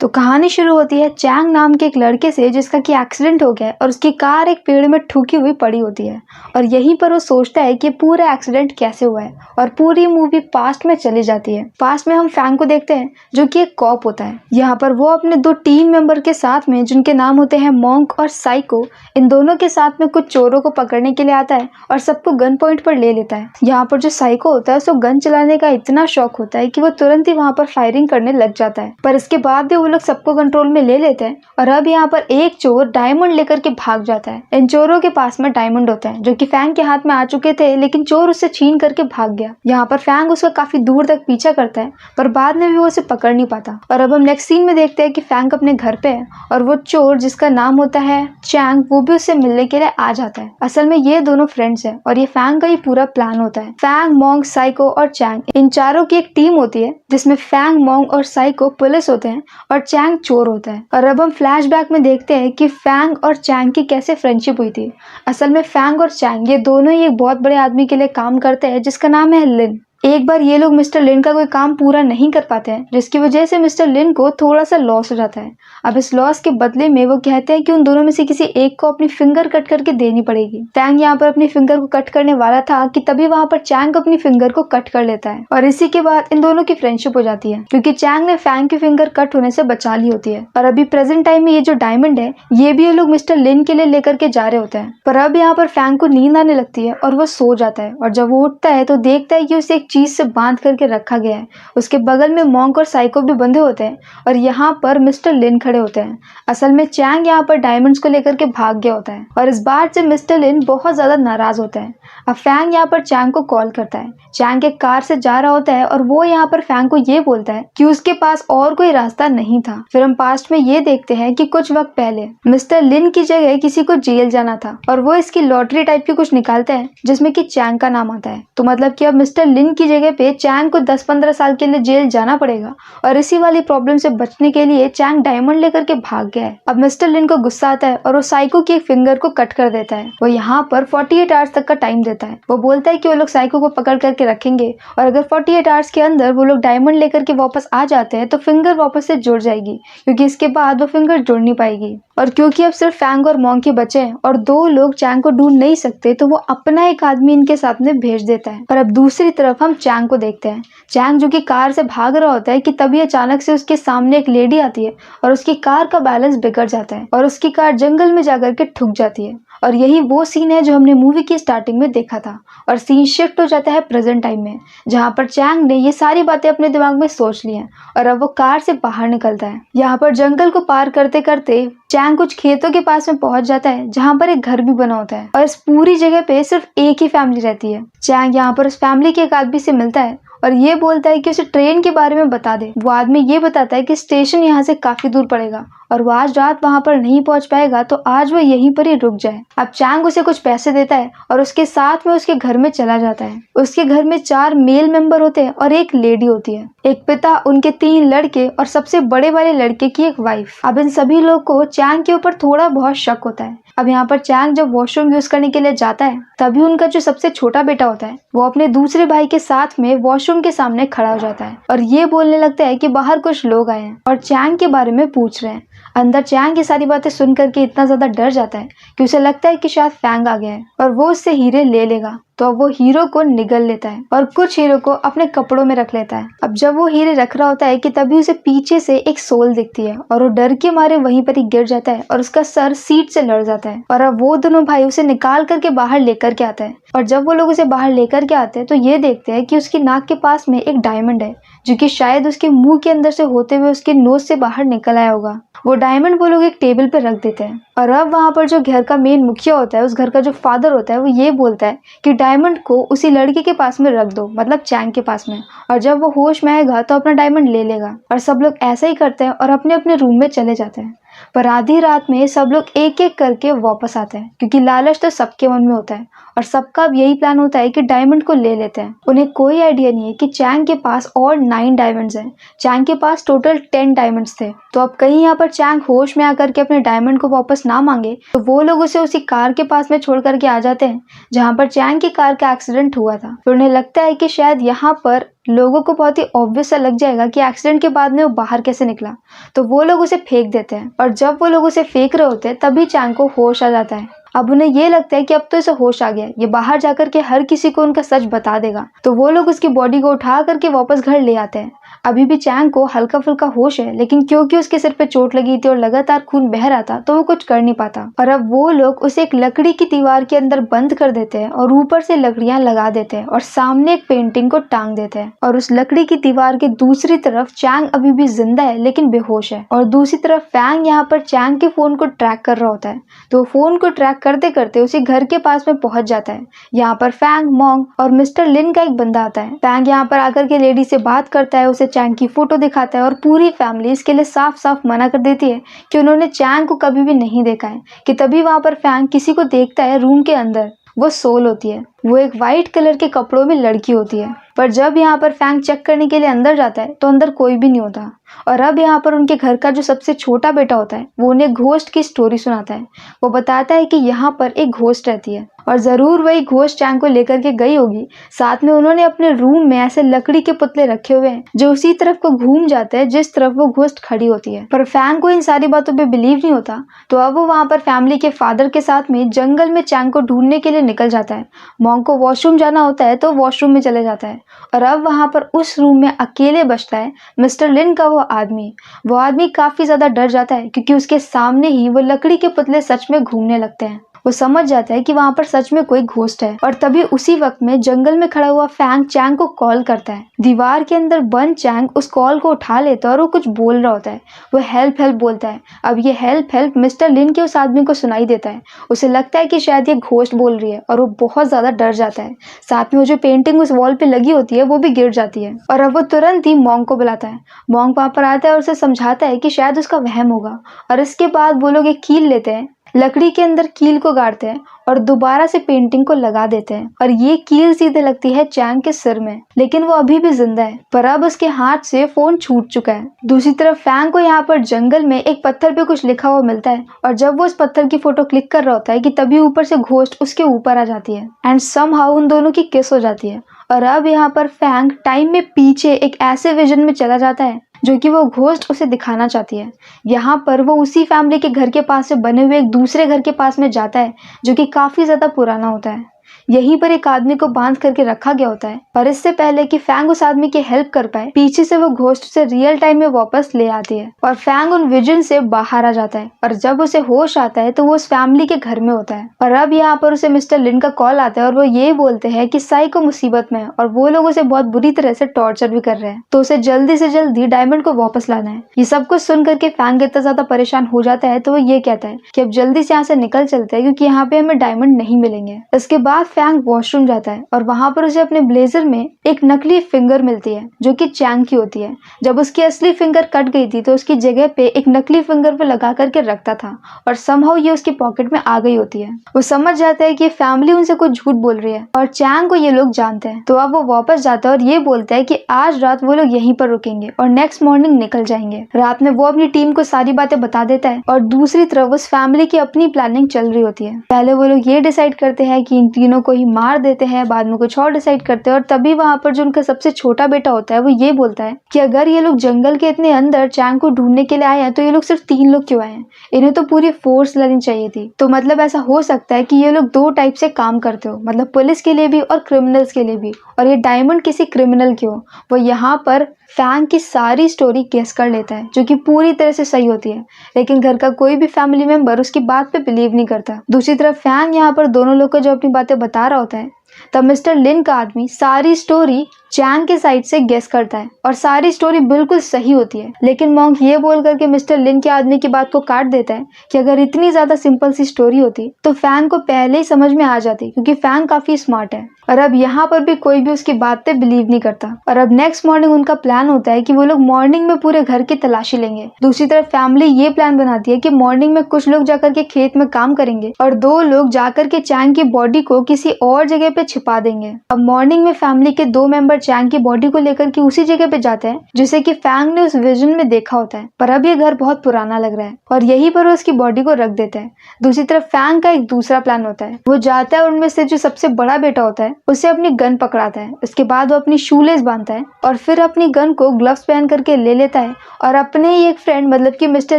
तो कहानी शुरू होती है चैंग नाम के एक लड़के से जिसका कि एक्सीडेंट हो गया है और उसकी कार एक पेड़ में ठुकी हुई पड़ी होती है। और यहीं पर वो सोचता है कि पूरा एक्सीडेंट कैसे हुआ है और पूरी मूवी पास्ट में चली जाती है। पास्ट में हम फैंग को देखते हैं जो कि एक कॉप होता है। यहाँ पर वो अपने दो टीम मेंबर के साथ में जिनके नाम होते हैं मॉन्क और साइको, इन दोनों के साथ में कुछ चोरों को पकड़ने के लिए आता है और सबको गन पॉइंट पर ले लेता है। यहाँ पर जो साइको होता है उसको गन चलाने का इतना शौक होता है कि वो तुरंत ही वहाँ पर फायरिंग करने लग जाता है, पर इसके बाद भी वो लोग सबको कंट्रोल में ले लेते हैं। और अब यहाँ पर एक चोर डायमंड लेकर के भाग जाता है। इन चोरों के पास में डायमंड होता है जो कि फैंग के हाथ में आ चुके थे, लेकिन चोर उससे छीन करके भाग गया। यहाँ पर फैंग उसका काफी दूर तक पीछा करता है पर बाद में भी वो उसे पकड़ नहीं पाता। और अब हम नेक्स्ट सीन में देखते हैं कि फैंग अपने घर पे है और वो चोर जिसका नाम होता है चैंग वो भी उससे मिलने के लिए आ जाता है। असल में ये दोनों फ्रेंड्स है और ये फैंग का ही पूरा प्लान होता है। फैंग, मॉन्क, साइको और चैंग इन चारों की एक टीम होती है जिसमें फैंग, मॉन्क और साइको पुलिस होते हैं और चैंग चोर होता है। और अब हम फ्लैशबैक में देखते हैं कि फैंग और चैंग की कैसे फ्रेंडशिप हुई थी। असल में फैंग और चैंग ये दोनों ही एक बहुत बड़े आदमी के लिए काम करते हैं जिसका नाम है लिन। एक बार ये लोग मिस्टर लिन का कोई काम पूरा नहीं कर पाते हैं जिसकी वजह से मिस्टर लिन को थोड़ा सा लॉस हो जाता है। अब इस लॉस के बदले में वो कहते हैं कि उन दोनों में से किसी एक को अपनी फिंगर कट करके देनी पड़ेगी। फैंग यहाँ पर अपनी फिंगर को कट करने वाला था कि तभी वहाँ पर चैंग अपनी फिंगर को कट कर लेता है और इसी के बाद इन दोनों की फ्रेंडशिप हो जाती है क्योंकि चैंग ने फैंग की फिंगर कट होने से बचा ली होती है। और अभी प्रेजेंट टाइम में ये जो डायमंड है ये भी ये लोग मिस्टर लिन के लिए लेकर के जा रहे होते हैं। पर अब यहाँ पर फैंग को नींद आने लगती है और वो सो जाता है और जब वो उठता है तो देखता है कि उसे एक चीज से बांध करके रखा गया है। उसके बगल में मॉन्क और साइको भी बंधे होते हैं और यहाँ पर मिस्टर लिन खड़े होते हैं। असल में चैंग यहाँ पर डायमंड्स को लेकर के भाग गया होता है और इस बात से मिस्टर लिन बहुत ज्यादा नाराज होता है। अब फैंग यहाँ पर चैंग को कॉल करता है। चैंग एक कार से जा रहा होता है और वो यहाँ पर फैंग को ये बोलता है कि उसके पास और कोई रास्ता नहीं था। फिर हम पास्ट में ये देखते हैं कि कुछ वक्त पहले मिस्टर लिन की जगह किसी को जेल जाना था और वो इसकी लॉटरी टाइप की कुछ निकालता है जिसमें कि चैंग का नाम आता है। तो मतलब कि अब मिस्टर लिन की जगह पे चैंग को 10-15 साल के लिए जेल जाना पड़ेगा और इसी वाली प्रॉब्लम से बचने के लिए चैंग डायमंड लेकर के भाग गया है। अब मिस्टर लिन को गुस्सा आता है और वो साइको की एक फिंगर को कट कर देता है। वो यहाँ पर 48 आवर्स तक का टाइम देता है। वो बोलता है कि वो लोग साइको को पकड़ करके रखेंगे और अगर 48 आवर्स के अंदर वो लोग डायमंड लेकर के वापस आ जाते हैं तो फिंगर वापस से जुड़ जाएगी, क्योंकि इसके बाद वो फिंगर जुड़ नहीं पाएगी। और क्योंकि अब सिर्फ फैंग और मॉन्क ही बचे हैं और दो लोग चैंग को ढूंढ नहीं सकते तो वो अपना एक आदमी इनके साथ में भेज देता है। और अब दूसरी तरफ हम चैंग को देखते हैं। चैंग जो कि कार से भाग रहा होता है कि तभी अचानक से उसके सामने एक लेडी आती है और उसकी कार का बैलेंस बिगड़ जाता है और उसकी कार जंगल में जाकर के ठुक जाती है। और यही वो सीन है जो हमने मूवी की स्टार्टिंग में देखा था और सीन शिफ्ट हो जाता है प्रेजेंट टाइम में, जहाँ पर चैंग ने ये सारी बातें अपने दिमाग में सोच ली हैं और अब वो कार से बाहर निकलता है। यहाँ पर जंगल को पार करते करते चैंग कुछ खेतों के पास में पहुंच जाता है जहाँ पर एक घर भी बना होता है और इस पूरी जगह पे सिर्फ एक ही फैमिली रहती है। चैंग यहाँ पर उस फैमिली के एक आदमी से मिलता है और ये बोलता है कि उसे ट्रेन के बारे में बता दे। वो आदमी ये बताता है कि स्टेशन यहाँ से काफी दूर पड़ेगा और वो आज रात वहां पर नहीं पहुंच पाएगा तो आज वो यहीं पर ही रुक जाए। अब चैंग उसे कुछ पैसे देता है और उसके साथ में उसके घर में चला जाता है। उसके घर में 4 मेल मेंबर होते हैं और एक लेडी होती है, एक पिता, उनके 3 लड़के और सबसे बड़े वाले लड़के की एक वाइफ। अब इन सभी लोग को चैंग के ऊपर थोड़ा बहुत शक होता है। अब यहाँ पर चैंग जब वॉशरूम यूज करने के लिए जाता है तभी उनका जो सबसे छोटा बेटा होता है वो अपने दूसरे भाई के साथ में वॉशरूम के सामने खड़ा हो जाता है और ये बोलने लगता है कि बाहर कुछ लोग आए हैं और चैंग के बारे में पूछ रहे हैं। अंदर चैंग ये सारी बातें सुन करके इतना ज्यादा डर जाता है कि उसे लगता है कि शायद फैंग आ गया है और वो उससे हीरे ले लेगा। तो अब वो हीरो को निगल लेता है और कुछ हीरो को अपने कपड़ों में रख लेता है। अब जब वो हीरे रख रहा होता है कि तभी उसे पीछे से एक सोल दिखती है और वो डर के मारे वहीं पर ही गिर जाता है और उसका सर सीट से लड़ जाता है। और अब वो दोनों भाई उसे निकाल करके बाहर लेकर के आते हैं और जब वो लोग उसे बाहर लेकर के आते हैं तो ये देखते हैं कि उसकी नाक के पास में एक डायमंड है जो कि शायद उसके मुंह के अंदर से होते हुए उसके नोज से बाहर निकल आया होगा। वो डायमंड वो लोग एक टेबल पे रख देते हैं और अब वहाँ पर जो घर का मेन मुखिया होता है, उस घर का जो फादर होता है, वो ये बोलता है कि डायमंड को उसी लड़के के पास में रख दो, मतलब चैंग के पास में, और जब वो होश में आएगा तो अपना डायमंड ले लेगा। और सब लोग ऐसा ही करते हैं और अपने अपने रूम में चले जाते हैं। पर आधी रात में सब लोग एक एक करके वापस आते हैं क्योंकि लालच तो सबके मन में होता है और सबका अब यही प्लान होता है कि डायमंड को ले लेते हैं। उन्हें कोई आइडिया नहीं है कि चैंग के पास और 9 डायमंड्स हैं। चैंग के पास टोटल 10 डायमंड्स थे। तो अब कहीं यहाँ पर चैंग होश में आकर के अपने डायमंड को वापस ना मांगे तो वो लोग उसे उसी कार के पास में छोड़ करके आ जाते हैं जहाँ पर चैंग की कार का एक्सीडेंट हुआ था। फिर उन्हें लगता है कि शायद यहाँ पर लोगों को बहुत ही ऑब्वियस सा लग जाएगा कि एक्सीडेंट के बाद में वो बाहर कैसे निकला, तो वो लोग उसे फेंक देते हैं। और जब वो लोग उसे फेंक रहे होते हैं तभी चैंग को होश आ जाता है। अब उन्हें ये लगता है कि अब तो इसे होश आ गया, ये बाहर जाकर के हर किसी को उनका सच बता देगा। तो वो लोग उसकी बॉडी को उठा करके वापस घर ले आते हैं। अभी भी चैंग को हल्का फुल्का होश है, लेकिन क्योंकि उसके सिर पे चोट लगी थी और लगातार खून बह रहा था तो वो कुछ कर नहीं पाता। और अब वो लोग उसे एक लकड़ी की दीवार के अंदर बंद कर देते हैं और ऊपर से लकड़ियां लगा देते हैं और सामने एक पेंटिंग को टांग देते हैं। और उस लकड़ी की दीवार के दूसरी तरफ चैंग अभी भी जिंदा है लेकिन बेहोश है। और दूसरी तरफ फैंग यहाँ पर चैंग के फोन को ट्रैक कर रहा होता है। तो फोन को ट्रैक करते करते उसी घर के पास में पहुंच जाता है। यहाँ पर फैंग, मॉन्ग और मिस्टर लिन का एक बंदा आता है। फैंग यहाँ पर आकर के लेडी से बात करता है, उसे चैंग की फोटो दिखाता है और पूरी फैमिली इसके लिए साफ साफ मना कर देती है कि उन्होंने चैंग को कभी भी नहीं देखा है। कि तभी वहां पर फैंग किसी को देखता है रूम के अंदर। वो सोल होती है। वो एक वाइट कलर के कपड़ों में लड़की होती है। पर जब यहाँ पर फैंग चेक करने के लिए अंदर जाता है तो अंदर कोई भी नहीं होता। और अब यहाँ पर उनके घर का जो सबसे छोटा बेटा होता है वो उन्हें घोस्ट की स्टोरी सुनाता है। वो बताता है कि यहाँ पर एक घोस्ट रहती है और जरूर वही घोस्ट चैंग को लेकर के गई होगी। साथ में उन्होंने अपने रूम में ऐसे लकड़ी के पुतले रखे हुए हैं जो उसी तरफ को घूम जाते हैं जिस तरफ वो घोस्ट खड़ी होती है। पर फैंग को इन सारी बातों पे बिलीव नहीं होता। तो अब वो वहाँ पर फैमिली के फादर के साथ में जंगल में चैंग को ढूंढने के लिए निकल जाता है। मॉन्ग को वॉशरूम जाना होता है तो वॉशरूम में चले जाता है। और अब वहाँ पर उस रूम में अकेले बचता है मिस्टर लिन का वो आदमी काफी ज्यादा डर जाता है क्योंकि उसके सामने ही वो लकड़ी के पुतले सच में घूमने लगते हैं। वो समझ जाता है कि वहां पर सच में कोई घोस्ट है। और तभी उसी वक्त में जंगल में खड़ा हुआ फैंग चैंग को कॉल करता है। दीवार के अंदर बंद चैंग उस कॉल को उठा लेता है और वो कुछ बोल रहा होता है। वो हेल्प हेल्प बोलता है। अब ये हेल्प हेल्प मिस्टर लिन के उस आदमी को सुनाई देता है। उसे लगता है कि शायद ये घोस्ट बोल रही है और वो बहुत ज्यादा डर जाता है। साथ में वो जो पेंटिंग उस वॉल पे लगी होती है वो भी गिर जाती है। और अब वो तुरंत ही मॉन्ग को बुलाता है। मॉन्ग वहां पर आता है और उसे समझाता है कि शायद उसका वहम होगा। और इसके बाद वो लोग एक कील लेते हैं, लकड़ी के अंदर कील को गाड़ते हैं और दोबारा से पेंटिंग को लगा देते हैं। और ये कील सीधे लगती है चैंग के सिर में, लेकिन वो अभी भी जिंदा है। पर अब उसके हाथ से फोन छूट चुका है। दूसरी तरफ फैंग को यहाँ पर जंगल में एक पत्थर पे कुछ लिखा हुआ मिलता है और जब वो उस पत्थर की फोटो क्लिक कर रहा होता है कि तभी ऊपर से घोस्ट उसके ऊपर आ जाती है एंड समहाउ उन दोनों की किस हो जाती है। और अब यहाँ पर फैंग टाइम में पीछे एक ऐसे विजन में चला जाता है जो कि वो घोस्ट उसे दिखाना चाहती है। यहाँ पर वो उसी फैमिली के घर के पास से बने हुए एक दूसरे घर के पास में जाता है जो कि काफी ज्यादा पुराना होता है। यहीं पर एक आदमी को बांध करके रखा गया होता है। पर इससे पहले कि फैंग उस आदमी की हेल्प कर पाए, पीछे से वो घोस्ट से रियल टाइम में वापस ले आती है और फैंग उन विजन से बाहर आ जाता है। और जब उसे होश आता है तो वो उस फैमिली के घर में होता है। और अब यहाँ पर उसे मिस्टर लिन का कॉल आता है और वो ये बोलते हैं कि साई को मुसीबत में है और वो लोग उसे बहुत बुरी तरह से टॉर्चर भी कर रहे हैं, तो उसे जल्दी से जल्दी डायमंड को वापस लाना है। ये सब कुछ सुन करके फैंग इतना ज्यादा परेशान हो जाता है तो वो ये कहता है कि अब जल्दी से यहाँ से निकल चलते हैं क्योंकि यहाँ पे हमें डायमंड नहीं मिलेंगे। इसके बाद फैंग वॉशरूम जाता है और वहां पर उसे अपने ब्लेजर में एक नकली फिंगर मिलती है जो कि चैंग की होती है। जब उसकी असली फिंगर कट गई थी तो उसकी जगह पे एक नकली फिंगर पे लगा करके रखता था और समहाउ ये उसकी पॉकेट में आ गई होती है। वो समझ जाता है कि फैमिली उनसे कुछ झूठ बोल रही है और चैंग को ये लोग जानते हैं। तो अब वो वापस जाता है और ये बोलता है कि आज रात वो लोग यहीं पर रुकेंगे और नेक्स्ट मॉर्निंग निकल जाएंगे। रात में वो अपनी टीम को सारी बातें बता देता है और दूसरी तरफ उस फैमिली की अपनी प्लानिंग चल रही होती है। पहले वो लोग ये डिसाइड करते हैं कि इन तीनों को ही मार देते हैं, बाद में कुछ और डिसाइड करते हैं। और तभी वहां पर जो उनका सबसे छोटा बेटा होता है वो ये बोलता है कि अगर ये लोग जंगल के इतने अंदर चैंग को ढूंढने के लिए आए हैं तो ये लोग सिर्फ 3 लोग क्यों आए हैं, इन्हें तो पूरी फोर्स लेनी चाहिए थी। तो मतलब ऐसा हो सकता है कि ये लोग 2 टाइप से काम करते हो, मतलब पुलिस के लिए भी और क्रिमिनल्स के लिए भी, और ये डायमंड किसी क्रिमिनल की हो। वो यहाँ पर फैंग की सारी स्टोरी गेस कर लेता है जो कि पूरी तरह से सही होती है, लेकिन घर का कोई भी फैमिली मेंबर उसकी बात पे बिलीव नहीं करता। दूसरी तरफ फैंग यहाँ पर दोनों लोग को जो अपनी बातें बता रहा होता है तब मिस्टर लिन का आदमी सारी स्टोरी चैंग के साइड से गेस करता है और सारी स्टोरी बिल्कुल सही होती है। लेकिन मॉन्क ये बोल करके मिस्टर लिन के आदमी की बात को काट देता है कि अगर इतनी ज्यादा सिंपल सी स्टोरी होती तो फैंग को पहले ही समझ में आ जाती, क्योंकि फैंग काफी स्मार्ट है। और अब यहाँ पर भी कोई भी उसकी बात पे बिलीव नहीं करता। और अब नेक्स्ट मॉर्निंग उनका प्लान होता है कि वो लोग मॉर्निंग में पूरे घर की तलाशी लेंगे। दूसरी तरफ फैमिली ये प्लान बनाती है कि मॉर्निंग में कुछ लोग जाकर के खेत में काम करेंगे और 2 लोग जाकर के चैंग की बॉडी को किसी और जगह पे छिपा देंगे। अब मॉर्निंग में फैमिली के 2 मेंबर चैंग की बॉडी को लेकर के उसी जगह पे जाते हैं जिसे कि फैंग ने उस विजन में देखा होता है, पर अब ये घर बहुत पुराना लग रहा है और यहीं पर वो उसकी बॉडी को रख देता है। दूसरी तरफ फैंग का एक दूसरा प्लान होता है। वो जाता है और उनमें से जो सबसे बड़ा बेटा होता है उसे अपनी गन पकड़ाता है। उसके बाद वो अपनी शूलेस बांधता है और फिर अपनी गन को ग्लव्स पहन करके ले लेता है और अपने ही एक फ्रेंड मतलब कि मिस्टर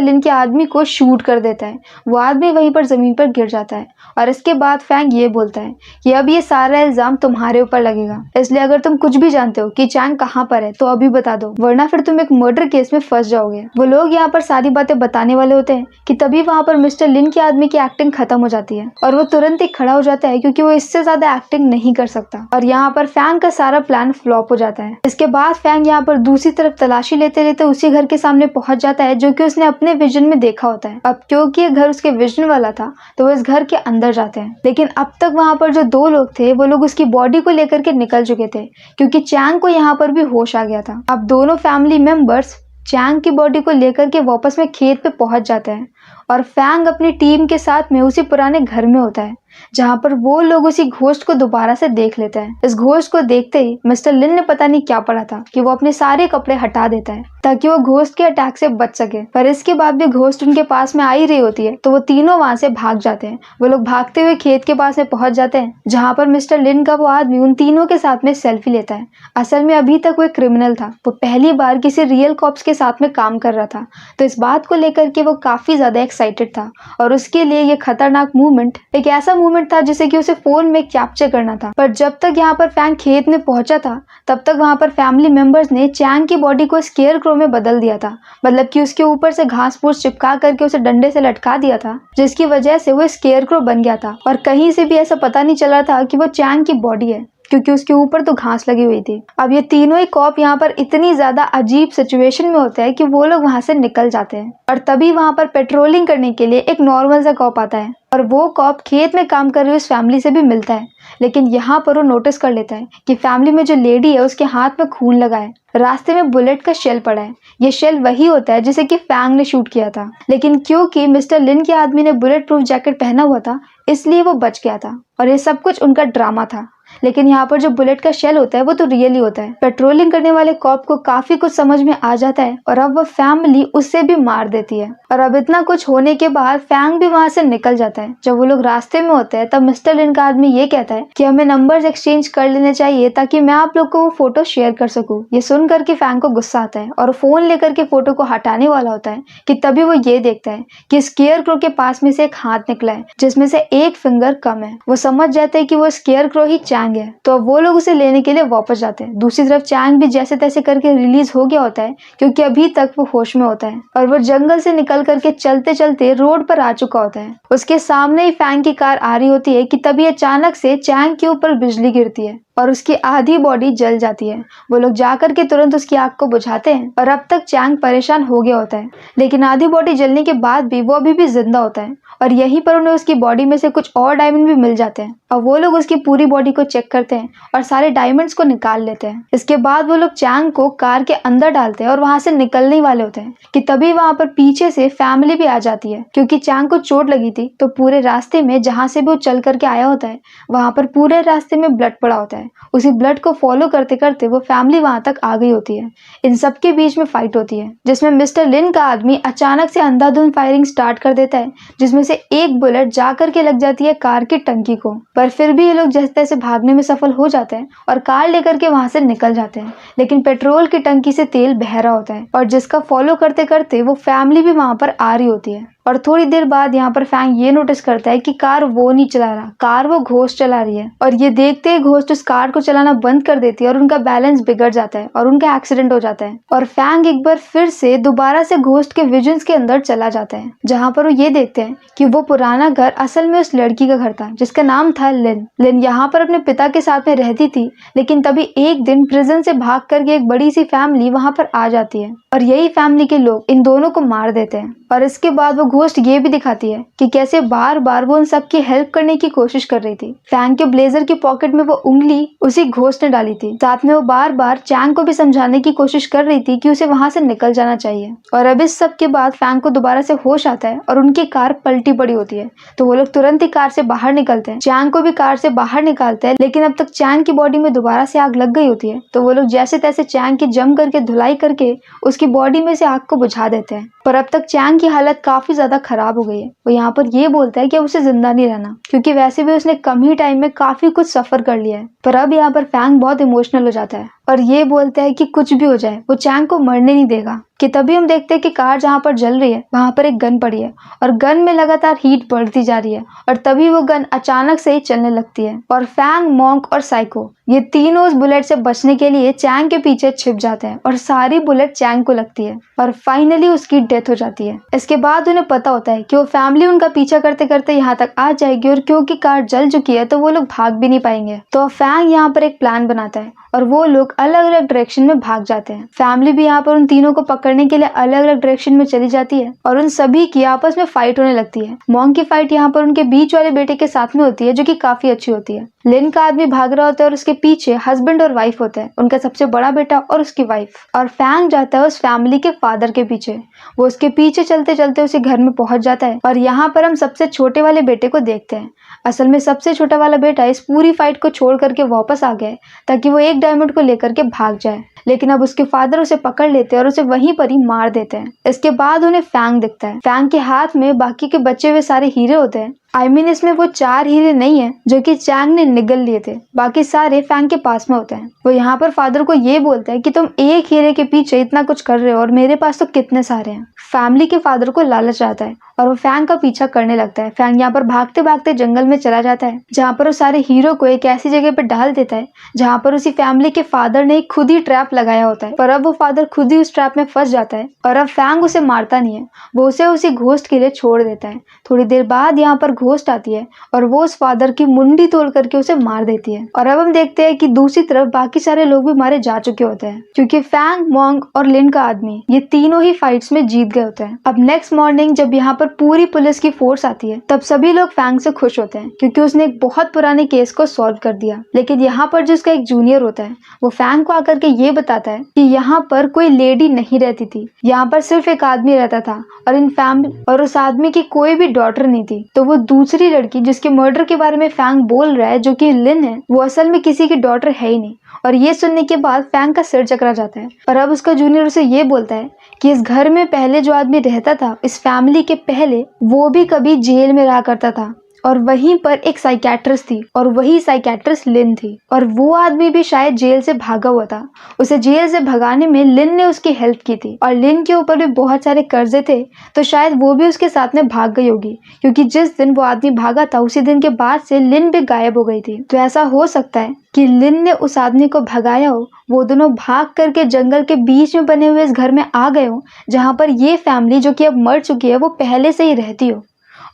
लिन के आदमी को शूट कर देता है। वो आदमी वहीं पर जमीन पर गिर जाता है और इसके बाद फैंग ये बोलता है कि अब ये सारा इल्जाम तुम्हारे ऊपर लगेगा, इसलिए अगर तुम कुछ भी जानते हो कि चैंग कहाँ पर है तो अभी बता दो, वरना फिर तुम एक मर्डर केस में फंस जाओगे। वो लोग यहाँ पर सारी बातें बताने वाले होते हैं कि तभी वहाँ पर मिस्टर लिन के आदमी की एक्टिंग खत्म हो जाती है और वो तुरंत ही खड़ा हो जाता है क्योंकि वो इससे ज्यादा एक्टिंग नहीं कर सकता। और यहाँ पर फैंग का सारा प्लान फ्लॉप हो जाता है। इसके बाद फैंग यहाँ पर दूसरी तरफ तलाशी लेते लेते उसी घर के सामने पहुंच जाता है जो कि उसने अपने विजन में देखा होता है। अब क्योंकि ये घर उसके विजन वाला था तो वो इस घर के अंदर जाते हैं, लेकिन अब तक वहाँ पर जो 2 लोग थे वो लोग उसकी बॉडी को लेकर के निकल चुके थे क्योंकि चैंग को यहाँ पर भी होश आ गया था। अब दोनों फैमिली मेंबर्स चैंग की बॉडी को लेकर के वापस में खेत पे पहुंच जाते हैं और फैंग अपनी टीम के साथ में उसी पुराने घर में होता है जहाँ पर वो लोग उसी घोस्ट को दोबारा से देख लेते हैं। इस घोस्ट को देखते ही मिस्टर लिन ने पता नहीं क्या पढ़ा था कि वो अपने सारे कपड़े हटा देता है ताकि वो घोस्ट के अटैक से बच सके, पर इसके बाद भी घोस्ट उनके पास में आ ही रही होती है तो वो तीनों वहां से भाग जाते हैं। वो लोग भागते हुए खेत के पास में पहुंच जाते हैं जहाँ पर मिस्टर लिन का वो आदमी उन तीनों के साथ में सेल्फी लेता है। असल में अभी तक वो एक क्रिमिनल था, वो पहली बार किसी रियल कॉप्स के साथ में काम कर रहा था, तो इस बात को लेकर के वो काफी ज्यादा एक्साइटेड था और उसके लिए ये खतरनाक मूवमेंट एक ऐसा मूवमेंट था जिसे कि उसे फोन में कैप्चर करना था। पर जब तक यहाँ पर फैंग खेत में पहुंचा था तब तक वहाँ पर फैमिली मेंबर्स ने चैंग की बॉडी को स्केयर क्रो में बदल दिया था, मतलब कि उसके ऊपर से घास फूस चिपका करके उसे डंडे से लटका दिया था जिसकी वजह से वो स्केयर क्रो बन गया था और कहीं से भी ऐसा पता नहीं चला था कि वो चैंग की बॉडी है क्योंकि उसके ऊपर तो घास लगी हुई थी। अब ये तीनों ही कॉप यहाँ पर इतनी ज्यादा अजीब सिचुएशन में होते हैं कि वो लोग वहां से निकल जाते हैं और तभी वहां पर पेट्रोलिंग करने के लिए एक नॉर्मल सा कॉप आता है और वो कॉप खेत में काम कर रही उस फैमिली से भी मिलता है, लेकिन यहाँ पर वो नोटिस कर लेता है कि फैमिली में जो लेडी है उसके हाथ में खून लगा है, रास्ते में बुलेट का शेल पड़ा है। ये शेल वही होता है जिसे कि फैंग ने शूट किया था, लेकिन क्योंकि मिस्टर लिन के आदमी ने बुलेट प्रूफ जैकेट पहना हुआ था इसलिए वो बच गया था और ये सब कुछ उनका ड्रामा था। लेकिन यहाँ पर जो बुलेट का शेल होता है वो तो रियल ही होता है। पेट्रोलिंग करने वाले कॉप को काफी कुछ समझ में आ जाता है और अब वो फैमिली उससे भी मार देती है और अब इतना कुछ होने के बाद फैंग भी वहां से निकल जाता है। जब वो लोग रास्ते में होते हैं तब मिस्टर लिन का आदमी ये कहता है कि हमें नंबर्स एक्सचेंज कर लेने चाहिए ताकि मैं आप लोग को वो फोटो शेयर कर सकूं। ये सुन करके फैंग को गुस्सा आता है और फोन लेकर के फोटो को हटाने वाला होता है कि तभी वो ये देखता है कि स्केयर क्रो के पास में से एक हाथ निकला है जिसमें से एक फिंगर कम है। वो समझ जाते हैं कि वो स्केयर क्रो ही चैंग है, तो वो लोग उसे लेने के लिए वापस जाते हैं। दूसरी तरफ चैंग भी जैसे तैसे करके रिलीज हो गया होता है क्योंकि अभी तक वो होश में होता है और वो जंगल से निकल करके चलते चलते रोड पर आ चुका होता है। उसके सामने ही फैंग की कार आ रही होती है कि तभी अचानक से चैंग के ऊपर बिजली गिरती है और उसकी आधी बॉडी जल जाती है। वो लोग जाकर के तुरंत उसकी आग को बुझाते हैं और अब तक चैंग परेशान हो गया होता है, लेकिन आधी बॉडी जलने के बाद भी वो अभी भी जिंदा होता है और यहीं पर उन्हें उसकी बॉडी में से कुछ और डायमंड भी मिल जाते हैं और वो लोग उसकी पूरी बॉडी को चेक करते हैं और सारे डायमंड्स को निकाल लेते हैं। इसके बाद वो लोग चैंग को कार के अंदर डालते हैं और वहां से निकलने वाले होते हैं कि तभी वहां पर पीछे से फैमिली भी आ जाती है क्योंकि चैंग को चोट लगी थी तो पूरे रास्ते में जहां से भी वो चल करके आया होता है वहां पर पूरे रास्ते में ब्लड पड़ा होता है। उसी ब्लड को फॉलो करते करते वो फैमिली वहां तक आ गई होती है। इन सबके बीच में फाइट होती है जिसमें मिस्टर लिन का आदमी अचानक से अंधाधुंध फायरिंग स्टार्ट कर देता है जिसमें से एक बुलेट जाकर के लग जाती है कार की टंकी को, पर फिर भी ये लोग जैसे तैसे भागने में सफल हो जाते हैं और कार लेकर के वहां से निकल जाते हैं। लेकिन पेट्रोल की टंकी से तेल बह रहा होता है और जिसका फॉलो करते करते वो फैमिली भी वहां पर आ रही होती है। और थोड़ी देर बाद यहाँ पर फैंग ये नोटिस करता है कि कार वो नहीं चला रहा, कार वो घोस्ट चला रही है। और ये देखते ही घोस्ट उस कार को चलाना बंद कर देती है और उनका बैलेंस बिगड़ जाता है और उनका एक्सीडेंट हो जाता है। और फैंग एक बार फिर से दोबारा से घोस्ट के विजन्स के अंदर चला जाता है, जहाँ पर वो ये देखते हैं कि वो पुराना घर असल में उस लड़की का घर था जिसका नाम था लिन। लिन यहाँ पर अपने पिता के साथ में रहती थी, लेकिन तभी एक दिन प्रिजन से भाग करके एक बड़ी सी फैमिली वहाँ पर आ जाती है और यही फैमिली के लोग इन दोनों को मार देते हैं। और इसके बाद वो घोस्ट ये भी दिखाती है कि कैसे बार बार वो उन सब की हेल्प करने की कोशिश कर रही थी। फैंग के ब्लेजर की पॉकेट में वो उंगली उसी घोस्ट ने डाली थी। साथ में वो बार बार चैंग को भी समझाने की कोशिश कर रही थी कि उसे वहां से निकल जाना चाहिए। और अब इस सब के बाद फैंग को दोबारा से होश आता है और उनकी कार पलटी पड़ी होती है, तो वो लोग तुरंत ही कार से बाहर निकलते हैं। चैंग को भी कार से बाहर निकालते हैं, लेकिन अब तक चैंग की बॉडी में दोबारा से आग लग गई होती है, तो वो लोग जैसे तैसे चैंग की जम करके धुलाई करके उसकी बॉडी में से आग को बुझा देते हैं। पर अब तक चैंग की हालत काफी ज्यादा खराब हो गई है। वो यहाँ पर ये बोलता है कि अब उसे जिंदा नहीं रहना, क्योंकि वैसे भी उसने कम ही टाइम में काफी कुछ सफर कर लिया है। पर अब यहाँ पर फैंग बहुत इमोशनल हो जाता है और ये बोलता है कि कुछ भी हो जाए वो चैंग को मरने नहीं देगा। कि तभी हम देखते हैं कि कार जहाँ पर जल रही है वहां पर एक गन पड़ी है और गन में लगातार हीट बढ़ती जा रही है और तभी वो गन अचानक से ही चलने लगती है और फैंग, मॉन्क और साइको ये तीनों उस बुलेट से बचने के लिए चैंग के पीछे छिप जाते हैं और सारी बुलेट चैंग को लगती है और फाइनली उसकी डेथ हो जाती है। इसके बाद उन्हें पता होता है कि वो फैमिली उनका पीछा करते करते यहाँ तक आ जाएगी और क्योंकि कार जल चुकी है तो वो लोग भाग भी नहीं पाएंगे। तो फैंग यहाँ पर एक प्लान बनाता है और वो लोग अलग अलग डायरेक्शन में भाग जाते हैं। फैमिली भी यहाँ पर उन तीनों को पकड़ने के लिए अलग अलग डायरेक्शन में चली जाती है और उन सभी की आपस में फाइट होने लगती है। मॉन्क की फाइट यहाँ पर उनके बीच वाले बेटे के साथ में होती है, जो कि काफी अच्छी होती है। लिन का आदमी भाग रहा होता है और उसके पीछे हस्बैंड और वाइफ होता है, उनका सबसे बड़ा बेटा और उसकी वाइफ। और फैंग जाता है उस फैमिली के फादर के पीछे। वो उसके पीछे चलते चलते उसी घर में पहुंच जाता है और यहाँ पर हम सबसे छोटे वाले बेटे को देखते हैं। असल में सबसे छोटा वाला बेटा इस पूरी फाइट को छोड़ करके वापस आ गया है ताकि वो एक डायमंड को लेकर के भाग जाए, लेकिन अब उसके फादर उसे पकड़ लेते हैं और उसे वहीं पर ही मार देते हैं। इसके बाद उन्हें फैंग दिखता है। फैंग के हाथ में बाकी के बचे हुए सारे हीरे होते हैं। इसमें वो 4 हीरे नहीं है जो कि चैंग ने निगल लिए थे, बाकी सारे फैंग के पास में होते हैं। वो यहाँ पर फादर को ये बोलता है कि तुम एक हीरे के पीछे इतना कुछ कर रहे हो और मेरे पास तो कितने सारे हैं। फैमिली के फादर को लालच आता है और वो फैंग का पीछा करने लगता है। फैंग यहाँ पर भागते भागते जंगल में चला जाता है, जहाँ पर वो सारे हीरो को एक ऐसी जगह पर डाल देता है जहाँ पर उसी फैमिली के फादर ने खुद ही ट्रैप लगाया होता है। पर अब वो फादर खुद ही उस ट्रैप में फंस जाता है और अब फैंग उसे मारता नहीं है, वो उसे उसी घोस्ट के लिए छोड़ देता है। थोड़ी देर बाद यहाँ पर घोस्ट आती है और वो उस फादर की मुंडी तोड़ करके उसे मार देती है। और अब हम देखते हैं कि दूसरी तरफ बाकी सारे लोग भी मारे जा चुके होते हैं, क्योंकि फैंग, मॉन्क और लिन का आदमी ये तीनों ही फाइट्स में जीत गए होते हैं। अब नेक्स्ट मॉर्निंग जब यहाँ पर पूरी पुलिस की फोर्स आती है, तब सभी लोग फैंग से खुश होते हैं क्योंकि उसने एक बहुत पुराने केस को सॉल्व कर दिया। लेकिन यहाँ पर जो उसका एक जूनियर होता है वो फैंग को आकर के ये बताता है कि यहाँ पर कोई लेडी नहीं रहती थी, यहाँ पर सिर्फ एक आदमी रहता था और इन फैमिली और उस आदमी की कोई भी डॉटर नहीं थी। तो वो दूसरी लड़की जिसके मर्डर के बारे में फैंग बोल रहा है, जो कि लिन है, वो असल में किसी की डॉटर है ही नहीं। और ये सुनने के बाद फैंग का सिर चकरा जाता है और अब उसका जूनियर उसे ये बोलता है कि इस घर में पहले जो आदमी रहता था, इस फैमिली के पहले, वो भी कभी जेल में रहा करता था और वहीं पर एक साइकेट्रिस्ट थी और वही साइकेट्रिस्ट लिन थी और वो आदमी भी शायद जेल से भागा हुआ था। उसे जेल से भगाने में लिन ने उसकी हेल्प की थी और लिन के ऊपर भी बहुत सारे कर्जे थे, तो शायद वो भी उसके साथ में भाग गई होगी, क्योंकि जिस दिन वो आदमी भागा था उसी दिन के बाद से लिन भी गायब हो गई थी। तो ऐसा हो सकता है कि लिन ने उस आदमी को भगाया हो, वो दोनों भाग करके जंगल के बीच में बने हुए इस घर में आ गए हो, जहाँ पर ये फैमिली जो कि अब मर चुकी है वो पहले से ही रहती हो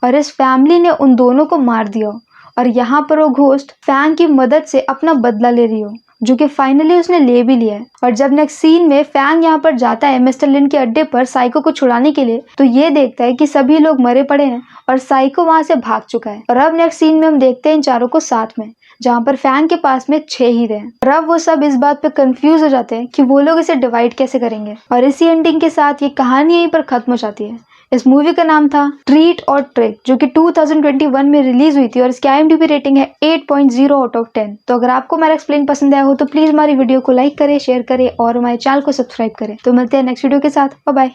और इस फैमिली ने उन दोनों को मार दिया और यहाँ पर वो घोस्ट फैंग की मदद से अपना बदला ले रही हो, जो कि फाइनली उसने ले भी लिया है। और जब नेक्स्ट सीन में फैंग यहाँ पर जाता है मिस्टर लिन के अड्डे पर साइको को छुड़ाने के लिए, तो ये देखता है कि सभी लोग मरे पड़े हैं और साइको वहां से भाग चुका है। और अब नेक्स्ट सीन में हम देखते हैं इन चारों को साथ में, जहाँ पर फैंग के पास में 6 हीरे हैं और अब वो सब इस बात पे कंफ्यूज हो जाते हैं कि वो लोग इसे डिवाइड कैसे करेंगे। और इसी एंडिंग के साथ ये कहानी यहीं पर खत्म हो जाती है। इस मूवी का नाम था ट्रीट और ट्रिक, जो कि 2021 में रिलीज हुई थी और इसकी IMDb रेटिंग है 8.0 आउट ऑफ 10। तो अगर आपको मेरा एक्सप्लेन पसंद आया हो तो प्लीज हमारी वीडियो को लाइक करें, शेयर करें और हमारे चैनल को सब्सक्राइब करें। तो मिलते हैं नेक्स्ट वीडियो के साथ। Bye bye.